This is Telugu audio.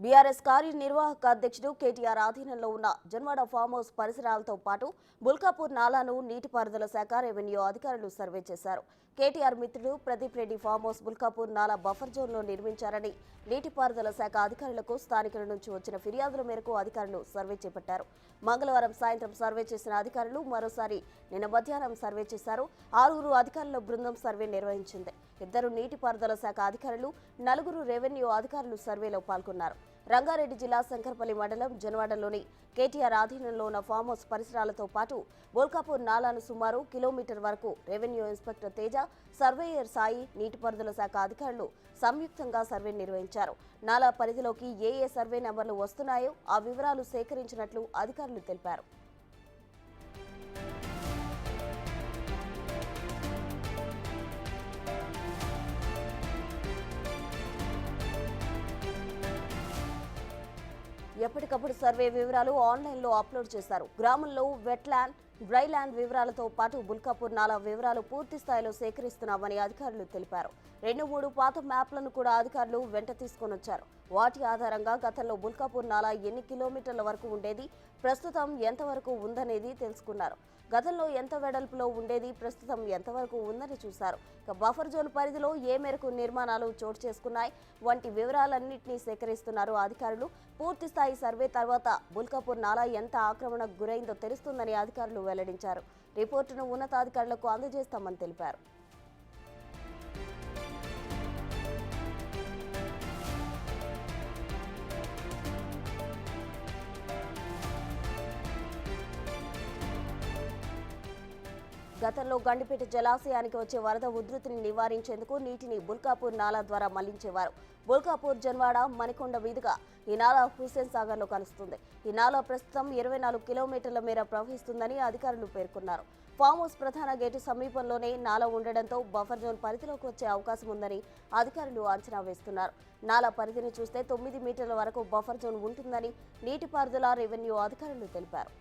బీఆర్ఎస్ కార్యనిర్వాహక అధ్యక్షుడు కేటీఆర్ ఆధీనంలో ఉన్న జన్వాడ ఫామ్ హౌస్ పరిసరాలతో పాటు బుల్కాపూర్ నాలాను నీటిపారుదల శాఖ రెవెన్యూ అధికారులు సర్వే చేశారు. కేటీఆర్ మిత్రుడు ప్రదీప్ రెడ్డి ఫామ్ హౌస్ బుల్కాపూర్ నాలా బఫర్ జోన్లో నిర్మించారని నీటిపారుదల శాఖ అధికారులకు స్థానికుల నుంచి వచ్చిన ఫిర్యాదుల మేరకు అధికారులు సర్వే చేపట్టారు. మంగళవారం సాయంత్రం సర్వే చేసిన అధికారులు మరోసారి నిన్న మధ్యాహ్నం సర్వే చేశారు. 6 అధికారుల బృందం సర్వే నిర్వహించింది. 2 నీటిపారుదల శాఖ అధికారులు, 4 రెవెన్యూ అధికారులు సర్వేలో పాల్గొన్నారు. రంగారెడ్డి జిల్లా శంకర్పల్లి మండలం జన్వాడలోని కేటీఆర్ ఆధీనంలో ఉన్న ఫామ్ హౌస్ పరిసరాలతో పాటు బోల్కాపూర్ నాలాను సుమారు కిలోమీటర్ వరకు revenue inspector Teja, surveyor Sai, నీటిపారుదల శాఖ అధికారులు సంయుక్తంగా సర్వే నిర్వహించారు. నాలా పరిధిలోకి ఏ సర్వే నెంబర్లు వస్తున్నాయో ఆ వివరాలు సేకరించినట్లు అధికారులు తెలిపారు. ఎప్పటికప్పుడు సర్వే వివరాలు ఆన్లైన్లో అప్లోడ్ చేశారు. గ్రామంలో వెట్లాండ్, డ్రైల్యాండ్ వివరాలతో పాటు బుల్కాపూర్ నాలా వివరాలు పూర్తి స్థాయిలో సేకరిస్తున్నామని అధికారులు తెలిపారు. 2-3 పాత మ్యాప్లను కూడా అధికారులు వెంట తీసుకొని వచ్చారు. వాటి ఆధారంగా గతంలో బుల్కాపూర్ నాలా ఎన్ని కిలోమీటర్ల వరకు ఉండేది, ప్రస్తుతం ఎంతవరకు ఉందనేది తెలుసుకున్నారు. గతంలో ఎంత వెడల్పులో ఉండేది, ప్రస్తుతం ఎంతవరకు ఉందని చూశారు. బఫర్ జోన్ పరిధిలో ఏ మేరకు నిర్మాణాలు చోటు చేసుకున్నాయి వంటి వివరాలన్నింటినీ సేకరిస్తున్నారు అధికారులు. పూర్తి స్థాయి సర్వే తర్వాత బుల్కాపూర్ నాలా ఎంత ఆక్రమణకు గురైందో తెలుస్తుందని అధికారులు వెల్లడించారు. రిపోర్టును ఉన్నతాధికారులకు అందజేస్తామని తెలిపారు. గతంలో గండిపేట జలాశయానికి వచ్చే వరద ఉధృతిని నివారించేందుకు నీటిని బుల్కాపూర్ నాలా ద్వారా మళ్లించేవారు. బుల్కాపూర్, జన్వాడ, మణికొండ మీదుగా ఈ నాలా హుస్సేన్ సాగర్లో కలుస్తుంది. ఈ నాలా ప్రస్తుతం 24 కిలోమీటర్ల మేర ప్రవహిస్తుందని అధికారులు పేర్కొన్నారు. ఫామ్ హౌస్ ప్రధాన గేటు సమీపంలోనే నాలా ఉండడంతో బఫర్ జోన్ పరిధిలోకి వచ్చే అవకాశం ఉందని అధికారులు అంచనా వేస్తున్నారు. నాలా పరిధిని చూస్తే 9 మీటర్ల వరకు బఫర్ జోన్ ఉంటుందని నీటిపారుదల రెవెన్యూ అధికారులు తెలిపారు.